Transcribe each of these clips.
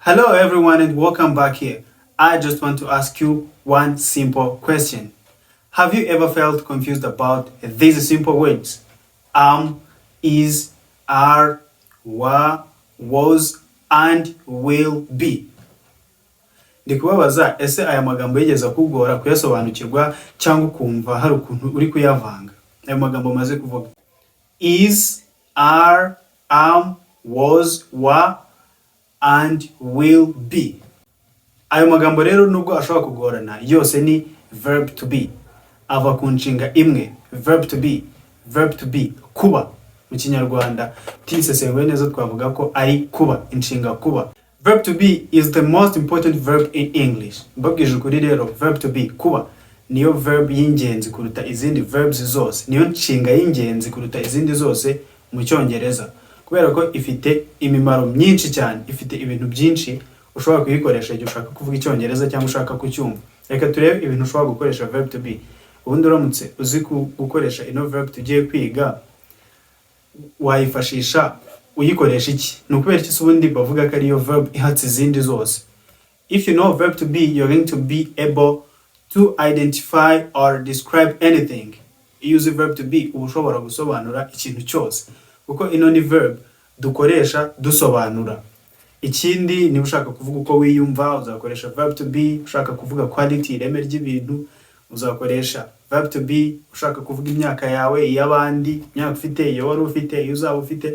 Hello everyone and welcome back here. I just want to ask you one simple question. Have you ever felt confused about these simple words? Is, are, were, was, and will be. Ndi kubabaza ese aya magambo yigeze kugora kuyasobanukirwa cyangwa ukumva hari ukuntu uri kuyavanga. Aya magambo maze kuvuga. Is, are, was, were, and will be. Ayo magambo rero nubwo ashobora kugorana yose ni verb to be. Ava ku nshinga imwe, verb to be. Verb to be, kuba. Mu Kinyarwanda tisesenguye neza twavuga ko ari kuba, inshinga kuba. Verb to be is the most important verb in English. Mbabwije ukuri rero, verb to be, kuba, niyo verb y'ingenzi kuruta izindi verbs zose. Niyo nshinga y'ingenzi kuruta izindi zose mu Cyongereza. Kubera ko ifite imimaro myinshi cyane, ifite ibintu byinshi ushobora kuyikoresha igihe ushaka kuvuga Icyongereza cyangwa ushaka kucyumva. Reka turebe ibintu ushobora gukoresha verb to be. Ubundi uramutse uzi gukoresha ino verb tugiye kwiga, wayifashisha uyikoresha iki? Nukubera iki ubundi bavuga ko ariyo verb ihatse izindi zose. If you know verb to be, you're going to be able to identify or describe anything. Iyo uzi verb to be, uba ushobora gusobanura ikintu cyose. Kuko ino ni verb dukoresha dusobanura. Ikindi niba ushaka kuvuga uko wiyumva uzakoresha verb to be, ushaka kuvuga quality, ireme ry'ibintu uzakoresha verb to be, ushaka kuvuga imyaka yawe, iy'abandi, imyaka ufite, iyo wari ufite, iyo uzaba ufite,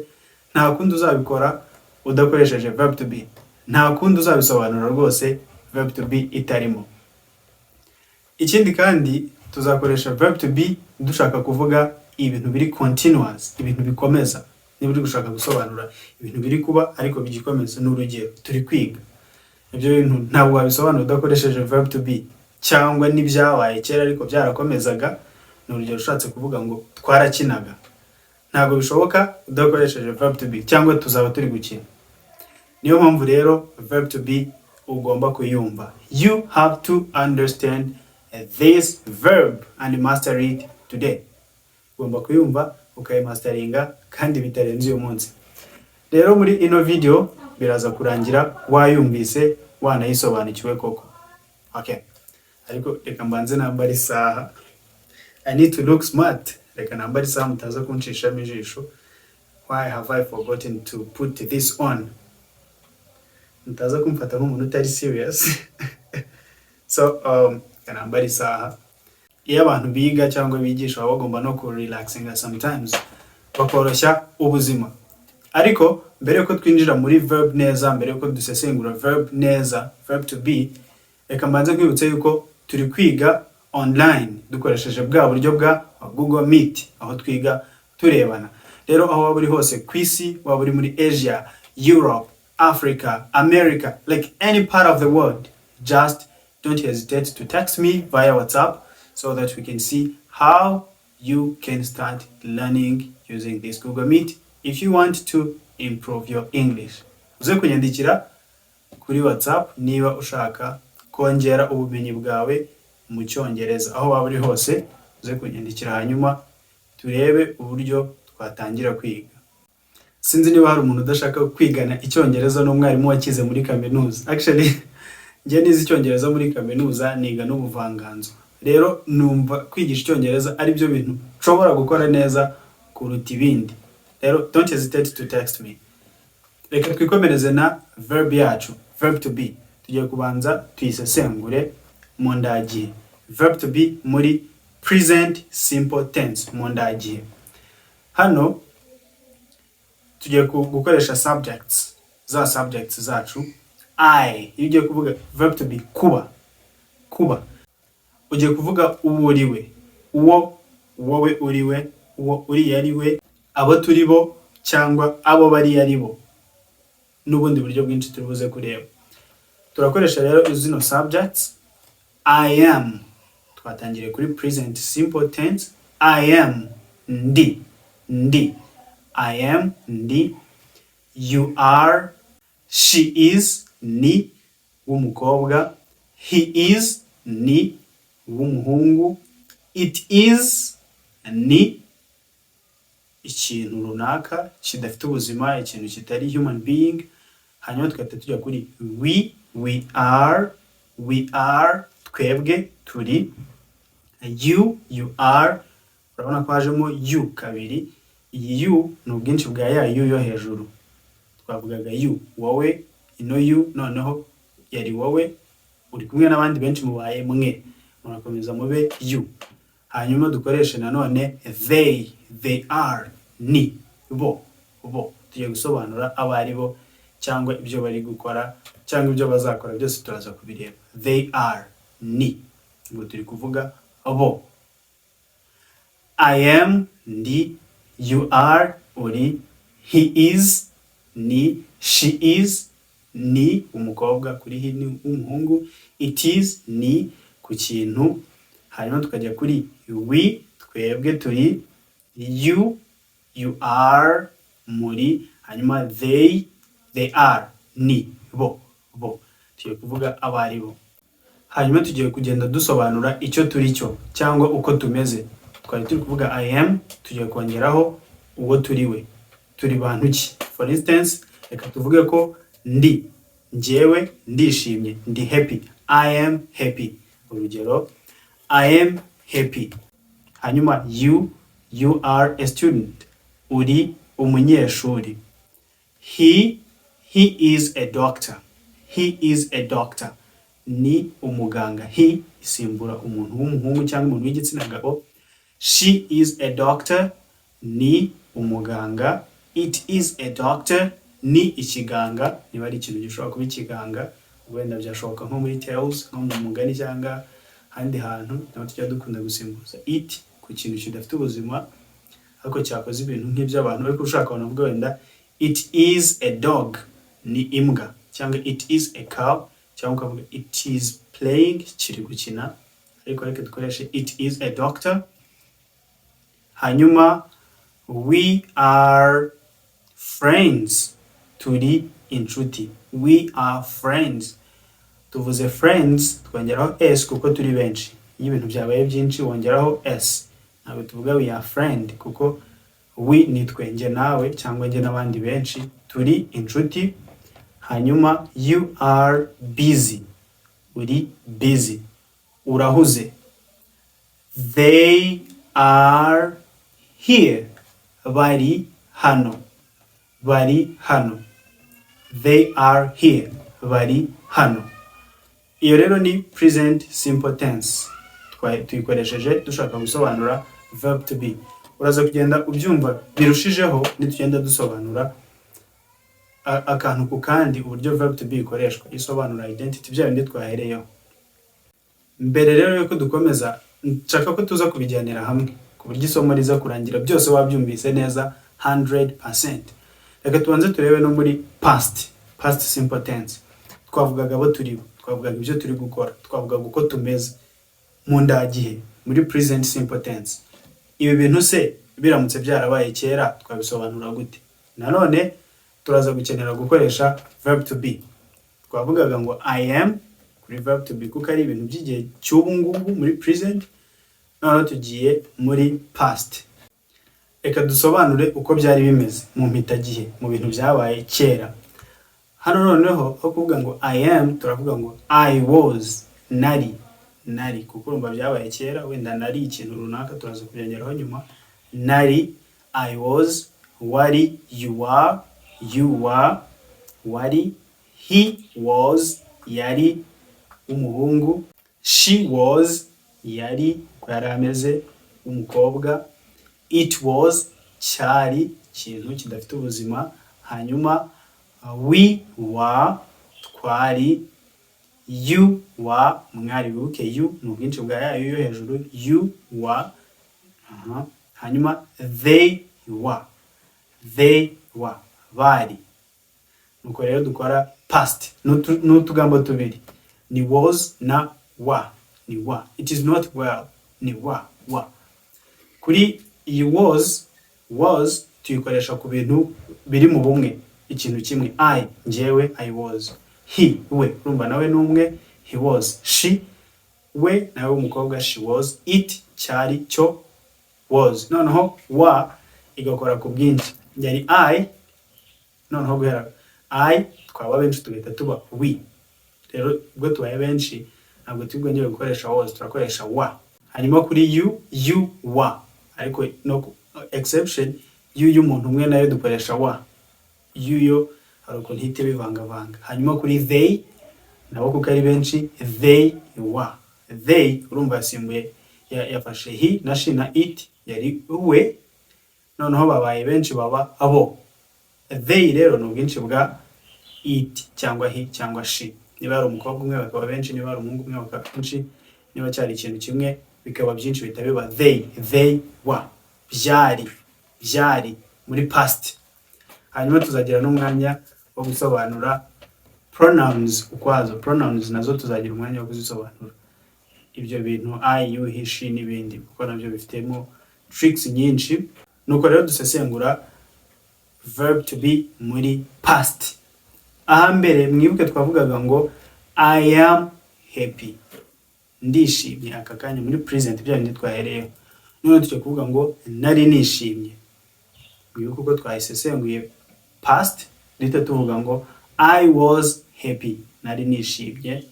nta kundi uzabikora udakoresheje verb to be. Nta kundi uzabisobanura rwose verb to be itarimo. Ikindi kandi tuzakoresha verb to be dushaka kuvuga ibintu biri continuous, ibintu bikomeza. Niba uri gushaka gusobanura ibintu biri kuba ariko bigikomeza, n'urugero turi kwiga. Ibyo bintu ntabwo wabisobanura udakoresheje verb to be, cyangwa n'ibyabaye kera ariko byarakomezaga, n'urugero ushatse kuvuga ngo twarakinaga. Ntabwo bishoboka udakoresheje verb to be, cyangwa tuzaba turi gukina. Niyo mpamvu rero verb to be ugomba kuyumva. You have to understand this verb and master it today. Ugomba kuyumva ukayimasteringa kandi bitarenze uyu munsi. Rero muri ino video biraza kurangira wayumvise wanayisobanukiwe koko. Okay. Ariko reka mbanze nambara isaha. I need to look smart. Reka nambara isaha mutaza kunshishamo ijisho. Why have I forgotten to put this on? Mutaza kumfata nk'umuntu utari serious. So nambara isaha. Iyo abantu biga cyangwa bigisha baba bagomba no ku relaxinga sometimes bakoroshya ubuzima. Ariko mbere ko twinjira muri verb neza, mbere ko dusesengura verb neza, verb to be, reka mbanze kwibutsa yuko turi kwiga online dukoresheje bwa buryo bwa Google Meet, aho twiga turebana. Rero aho waba uri hose ku isi, waba uri muri Asia, Europe, Africa, America, like any part of the world, just don't hesitate to text me via WhatsApp so that we can see how you can start learning using this Google Meet if you want to improve your English. Uze kunyandikira kuri WhatsApp niba ushaka kongera ubumenyi bwawe mu Cyongereza. Aho waba uri hose uze kunyandikira hanyuma turebe uburyo twatangira kwiga. Sinzi niba hari umuntu udashaka kwigana Icyongereza n'umwarimu wakize muri kaminuza. Actually njye nize Icyongereza muri kaminuza, niga n'ubuvanganzo. Rero numva kwigisha Icyongereza ari byo bintu nshobora gukora neza kuruta ibindi. Rero don't hesitate to text me. Reka twikomereze na verb yacu, verb to be. Tugiye kubanza tuyisesengure mu ndagihe. Verb to be muri present simple tense mu ndagihe. Hano tugiye gukoresha subjects, za subjects zacu. I, iyo ugiye kuvuga verb to be kuba, kuba, ugiye kuvuga uwo uriwe, uwo wowe uriwe, uwo uri ariwe, abo turi bo cyangwa abo bari ari bo, n'ubundi buryo bwinshi turibuze kureba. Turakoresha rero zino subjects. I am, twatangire kuri present simple tense. I am, ndi, ndi. I am, ndi. You are, she is, ni, w'umukobwa. He is, ni, w'umuhungu. It is, ni, ikintu runaka kidafite ubuzima, ikintu kitari human being. hanyuma tugahita tujya kuri we are, twebwe turi, you are, urabona ko hajemo you kabiri, iyi you ni ubwinshi bwa ya you yo hejuru, twavugaga you, wowe, ino you noneho yari wowe, uri kumwe n'abandi benshi mubaye mwe, murakomeza mube you. Hanyuma dukoreshe nanone they are, ni bo, tugiye gusobanura abo ari bo cyangwa ibyo bari gukora cyangwa ibyo bazakora, byose turaza kubireba. They are, ni, ngo turi kuvuga bo. I am, ndi, you are, uri, he is, ni, she is, ni umukobwa, kuri he ni umuhungu, it is, ni ku kintu. Hanyuma tukajya kuri we, twebwe turi, you are, muri, hanyuma they are, ni bo, tugiye kuvuga abo ari bo. Hanyuma tugiye kugenda dusobanura icyo turi cyo cyangwa uko tumeze. Twari turi kuvuga I am, tugiye kongeraho uwo turi we, turi bantu ki. For instance, reka tuvuge ko ndi, njyewe ndishimye, ndi happy, I am happy. Urugero, I am happy. Hanyuma you are a student, uri umunyeshuri. He is a doctor, ni umuganga. He isimbura umuntu w'umuhungu cyangwa umuntu w'igitsina gabo. She is a doctor, ni umuganga. It is a doctor, ni ikiganga, niba ari ikintu gishobora kuba ikiganga, wenda byashoboka nko muri tales, nko mu mugani cyangwa handi hantu, naho tujya dukunda gusimbuza it ku kintu kidafite ubuzima ariko cyakoze ibintu nk'iby'abantu, ariko ushaka banavuga wenda it is a dog, ni imbwa, cyangwa it is a cow, cyangwa ukavuga it is playing, kiri gukina, ariko reka dukoreshe it is a doctor. Hanyuma we are friends, turi inshuti. We are friends, tuvuze friends twongeraho s kuko turi benshi. Iyo ibintu byabaye byinshi wongeraho s, ntabwo tuvuga we are friend kuko we ni twenge nawe cyangwa njye n'abandi benshi, turi inshuti. Hanyuma you are busy, uri busy, urahuze. They are here, bari hano, they are here, bari hano. Iyo rero ni present simple tense, tuyikoresheje dushaka gusobanura verb to be. Uraza kugenda ubyumva birushijeho nitugenda dusobanura akantu ku kandi uburyo verb to be ikoreshwa isobanura identity, bya bindi twahereyeho. Mbere rero yuko dukomeza, nshaka ko tuza kubijyanira hamwe ku buryo isomo riza kurangira byose wabyumvise neza 100%. Reka tubanze turebe no muri past simple tense. Twavugaga abo turi, twavugaga ibyo turi gukora, twavugaga uko tumeze mu ndagihe. Muri present simple tense, ibi bintu se biramutse byarabaye kera twabisobanura gute? Nanone turaza gukenera gukoresha verb to be. Twavugaga ngo I am kuri verb to be kuko ari ibintu by'igihe cy'ubu ngubu muri present, noneho tugiye muri past. Reka dusobanure uko byari bimeze mu mpitagihe, mu bintu byabaye kera. Hano noneho aho kuvuga ngo I am, turavuga ngo I was, nari kuko urumva byabaye kera, wenda nari ikintu runaka turaza kubyongeraho nyuma. Nari, I was, wari, you are, wari, he was, yari umuhungu, she was, yari ameze umukobwa, it was, cyari ikintu kidafite ubuzima. Hanyuma we were, twari, you were, mwari wibuke you ni ubwinshi bwa yayo yo hejuru, you were. Hanyuma they were, bari. Nuko rero dukora past n'utugambo tubiri, ni was na wa, it is not well, ni wa. Kuri iyi was tuyikoresha ku bintu biri mu bumwe, ikintu kimwe. I, njyewe, I was. He, we, urumva nawe n'umwe, he was. She, we, nawe umukobwa, she was. It, cyari, cyo, was. Noneho wa igakora ku bwinshi, yari I, noneho guhera I twaba benshi tugahita tuba we. Rero ubwo tubaye benshi ntabwo tugomba gukoresha was, turakoresha wa. Hanyuma kuri you wa, ariko no exception y'umuntu umwe nayo dukoresha wa. Yo hari ukuntu hite bivangavanga. Hanyuma kuri they nabo kuko ari benshi they wa. They urumva yasimbuye yafashe he na she na it yari we, noneho babaye benshi baba abo. They rero ni ubwinshi bwa it cyangwa he cyangwa she. Niba ari umukobwa umwe bakaba benshi, niba ari umuhungu umwe bakaba benshi, niba cyari ikintu kimwe bikaba byinshi bihita biba they wa. byari muri past. Hanyuma tuzagira n'umwanya wo gusobanura pronouns ukwazo. Pronouns nazo tuzagira umwanya wo kuzisobanura ibyo bintu I, you, he, she n'ibindi, kuko nabyo bifitemo tricks nyinshi. Nuko rero dusesengura verb to be muri past. Aha mbere mwibuke twavugaga ngo I am happy, ndishimye aka kanya muri present bya bindi twahereyeho. None tujye kuvuga ngo nari nishimye. Mwibuke uko twayisesenguye past, ndetse tuvuga ngo I was happy, nari nishimye.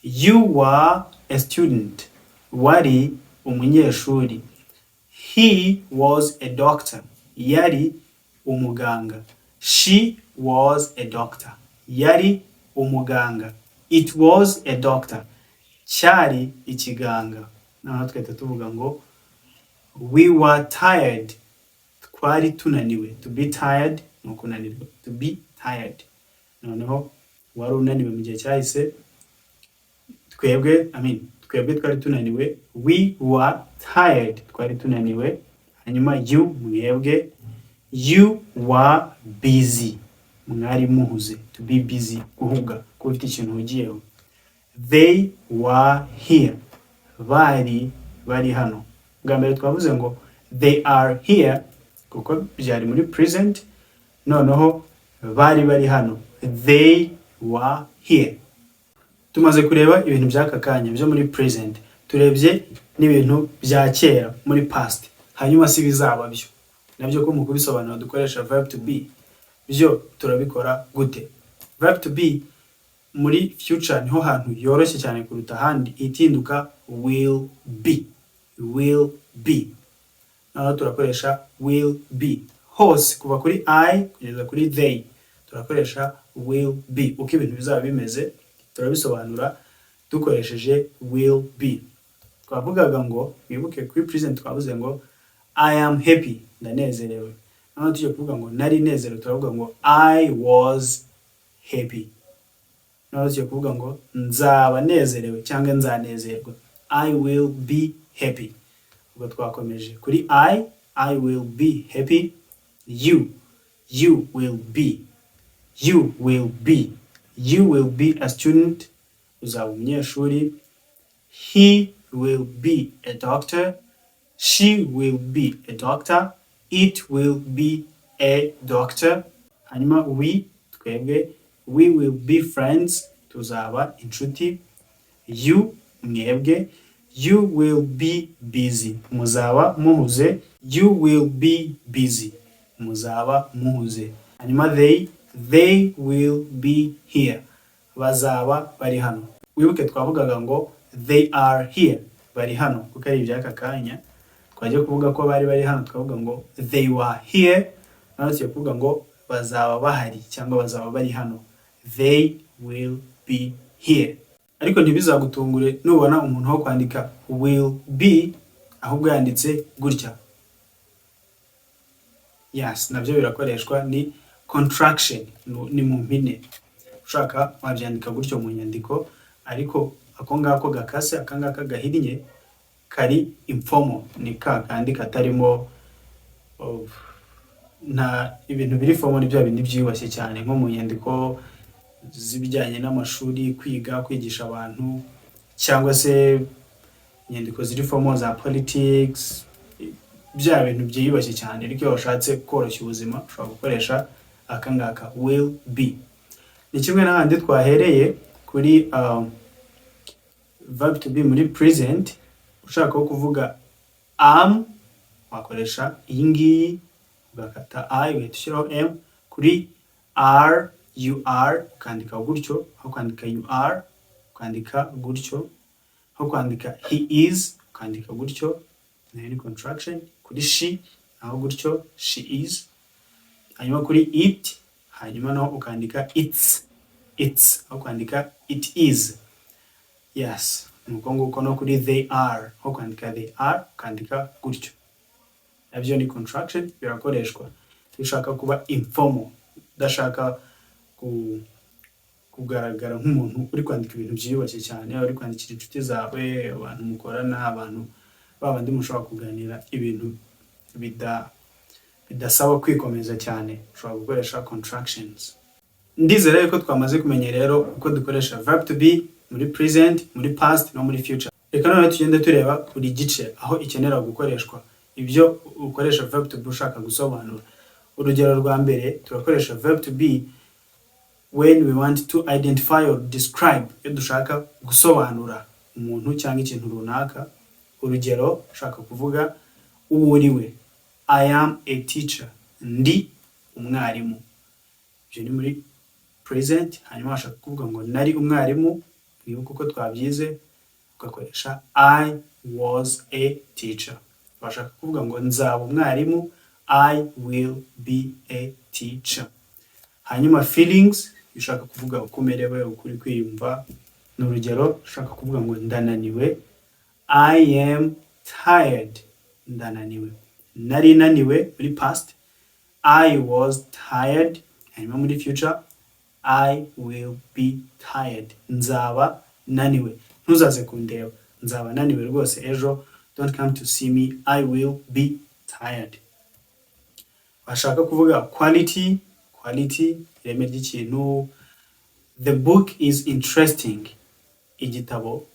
You were a student, wari umunyeshuri. He was a doctor, yari umuganga. She was a doctor, yari umuganga. It was a doctor, cyari ikiganga. Naho twahita tuvuga ngo we were tired, twari tunaniwe. To be tired ni ukunanirwa, to be tired. Noneho wari unaniwe mu gihe cyahise, twebwe twari tunaniwe. We were tired, twari tunaniwe. Hanyuma you, mwebwe. You were busy, mwari muhuze. To be busy, kuhuga, kuba ufite ikintu uhugiyeho. They were here, bari hano. Bwa mbere twavuze ngo they are here kuko byari muri present, noneho bari hano. They were here. Tumaze kureba ibintu by'aka kanya byo muri present, turebye n'ibintu bya kera muri past. Hanyuma si bizaba byo nabyo ko mu kubisobanura dukoresha verb to be. Byo turabikora gute? Verb to be muri future niho hantu yoroshye cyane kuruta handi, itinduka will be. Naho turakoresha will be. Hose kuva kuri I kugeza kuri they turakoresha will be. Uko ibintu bizaba bimeze turabisobanura dukoresheje will be. Twavugaga ngo wibuke kuri present twavuze ngo I am happy, ndanezerewe. Naho tujye kuvuga ngo nari nezerewe turavuga ngo I was happy. Naho tujye kuvuga ngo nzaba nezerewe cyangwa nzanezerwa, I will be happy. Ubwo twakomeje kuri I will be happy. You will be. You will be a student, uzaba umunyeshuri. He will be a doctor. She will be a doctor. It will be a doctor. Hanyuma we, twebwe. We will be friends, tuzaba inshuti. You, mwebwe. You will be busy, muzaba muhuze. You will be busy, muzaba muhuze. Hanyuma they will be here, bazaba bari hano. Wibuke twavugaga ngo they are here, bari hano kuko ari iby'aka kanya. Twaje kuvuga ko bari hano twavuga ngo they were here. Naho tujye kuvuga ngo bazaba bahari cyangwa bazaba bari hano. They will be here. Ariko ntibizagutungure nubona umuntu wo kwandika will be ahubwo yanditse gutya. Yes, nabyo birakoreshwa, ni contraction, ni mu mpine. Ushaka wabyandika gutyo mu nyandiko, ariko ako ngako gakase, akangaka gahinnye kari informal, ni kandi katarimo nta ibintu biri formal, ni bya bindi byiyubashye cyane nko mu nyandiko zibijyanye n'amashuri, kwigisha abantu, cyangwa se inyandiko ziri formal za politics, bya bintu byiyubashye cyane. Ariko washatse koroshya ubuzima ushobora gukoresha akangaka will be. Ni kimwe n'ahandi twahereye kuri verb to be muri present. Ushaka kuvuga am wakoresha iyi ngiyi ugakata I ugahita ushyiraho m. Kuri are you are ukandika gutyo, aho kwandika you are ukandika gutyo, aho kwandika he is ukandika gutyo, nayo ni contraction. Kuri she aho gutyo she is, hanyuma kuri it, hanyuma naho ukandika it's aho kwandika it is. Yes, nuko nguko no kuri they are aho kwandika they are ukandika gutyo. Nabyo ni contraction, birakoreshwa ushaka kuba informal, udashaka kugaragara nk'umuntu uri kwandika ibintu byiyubashye cyane, uri kwandikira inshuti zawe, abantu mukorana, abantu babandi mushobora kuganira ibintu bidasaba kwikomeza cyane, ushobora gukoresha contractions. Ndizera yuko twamaze kumenya rero uko dukoresha verb to be muri present, muri past no muri future. Reka noneho tugende tureba buri gice aho ikenera gukoreshwa ibyo ukoresha verb to be ushaka gusobanura. Urugero rwa mbere turakoresha verb to be when we want to identify or describe, iyo dushaka gusobanura umuntu cyangwa ikintu runaka. Urugero ushaka kuvuga uwo uriwe, I am a teacher, ndi umwarimu. Ibyo ni muri present. Hanyuma washaka kuvuga ngo nari umwarimu, mwibuka uko twabyize, ugakoresha I was a teacher. Washaka kuvuga ngo nzaba umwarimu, I will be a teacher. Hanyuma feelings, ushaka kuvuga uko umerewe, ukuri kwiyumva. N'urugero ushaka kuvuga ngo ndananiwe, I am tired, ndananiwe. Nari naniwe muri past, I was tired. Hanyuma muri future, I will be tired, nzaba naniwe. Ntuzaze kundeba, nzaba naniwe rwose ejo, don't come to see me, I will be tired. Washaka kuvuga quality, ireme ry'ikintu, the book is interesting, igitabo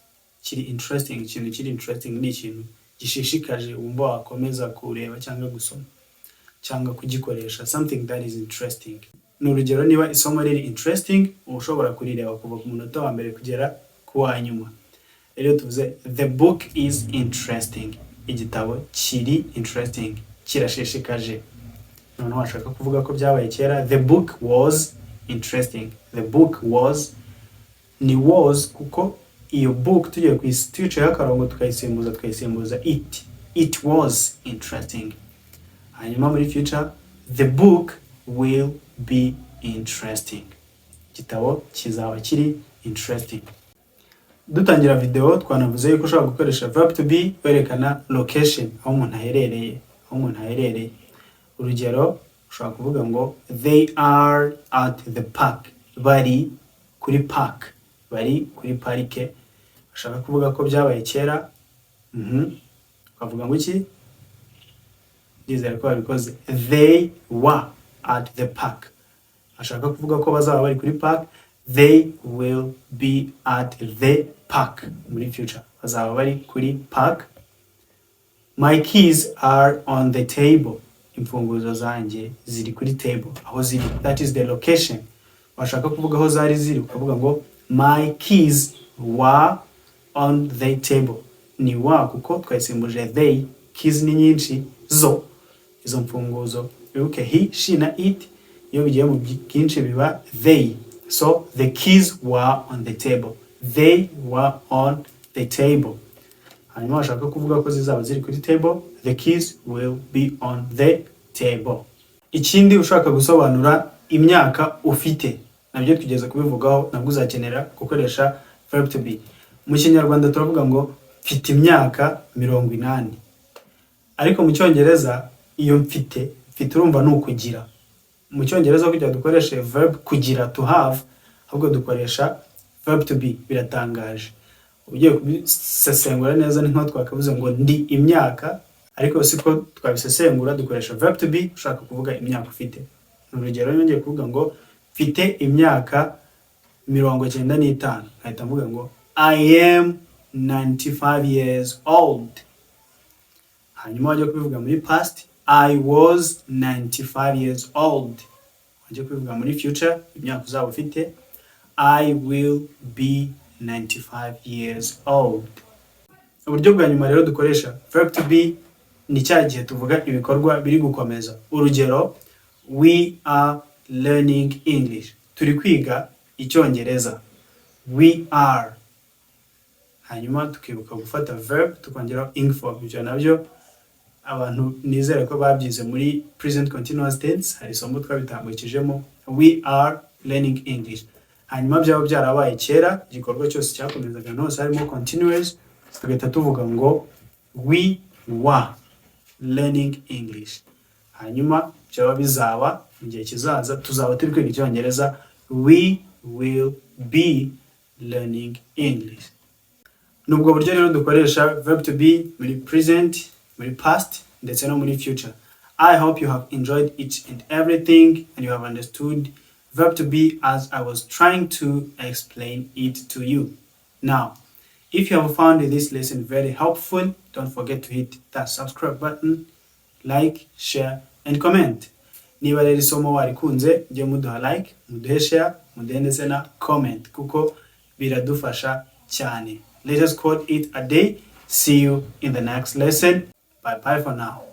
kiri interesting, ikintu kiri interesting ni ikintu gishishikaje wumva wakomeza kureba cyangwa gusoma cyangwa kugikoresha, something that is interesting. N'urugero niba isomo riri interesting, ushobora kurireba kuva ku munota wa mbere kugera ku wa nyuma. Rero tuvuze the book is interesting, igitabo kiri interesting, kirashishikaje. Noneho washaka kuvuga ko byabaye kera, the book was interesting. The book was, ni was kuko iyo book tugiye kwistice y'akarongo tukayisimbuza it was interesting. Hanyuma muri future, the book will be interesting, igitabo kizaba kiri interesting. Dutangira video twanavuze yuko ushobora gukoresha verb to be werekana location, aho umuntu aherereye. Urugero ushobora kuvuga ngo they are at the park, bari kuri park, bari kuri parike. Ushaka kuvuga ko byabaye kera, ukavuga ngo iki? Ndizera ko babikoze, they were at the park. Ashaka kuvuga ko bazaba bari kuri park, they will be at the park. Muri future bazaba bari kuri park. My keys are on the table, imfunguzo zanjye ziri kuri table, aho ziri, that is the location. Washaka kuvuga aho zari ziri ukavuga ngo my keys were on the table. Ni wa kuko twayisimbuje they, keys ni nyinshi, zo izo mfunguzo. Wibuke he, she na it, iyo bigiye mu byinshi biba they. So the keys were on the table, they were on the table. Hanyuma washaka kuvuga ko zizaba ziri kuri table, the keys will be on the table. Ikindi ushaka gusobanura imyaka ufite, nabyo tugeze kubivugaho, nabwo uzakenera gukoresha verb to be. Mu Kinyarwanda turavuga ngo mfite imyaka 80, ariko mu Cyongereza iyo mfite urumva ni ukugira. Mu Cyongereza kugira dukoreshe verb kugira, to have, ahubwo dukoresha verb to be. Biratangaje, ugiye kubisesengura neza ni nko twakavuze ngo ndi imyaka, ariko siko twabisesengura, dukoresha verb to be ushaka kuvuga imyaka ufite. Urugero ngiye kuvuga ngo mfite imyaka 95, nkahita mvuga ngo I am 95 years old. Hanyuma wajya kubivuga muri past, I was 95 years old. Wajya kubivuga muri future, imyaka uzaba ufite, I will be 95 years old. Uburyo bwa nyuma rero dukoresha verb to be ni cya gihe tuvuga ibikorwa biri gukomeza. Urugero, we are learning English, turi kwiga Icyongereza. We are. Hanyuma tukibuka gufata verb tukongeraho ing form. Ibyo nabyo abantu nizere ko babyize muri present continuous tense, hari isomo twabitambukijemo. We are learning English. Hanyuma byaba byarabaye kera, igikorwa cyose cyakomezaga hose harimo continuous, tugahita tuvuga ngo we were learning English. Hanyuma byaba bizaba mu gihe kizaza tuzaba turi kwiga Icyongereza. We will be learning English. Nubwo buryo rero dukoresha verb to be muri present, muri past ndetse no muri future. I hope you have enjoyed each and everything and you have understood verb to be as I was trying to explain it to you. Now, if you have found this lesson very helpful, don't forget to hit that subscribe button, like, share and comment. Niba rero isomo warikunze, jye muduha like, muduhe share, muduhe ndetse na comment kuko biradufasha cyane. Let us call it a day. See you in the next lesson. Bye bye for now.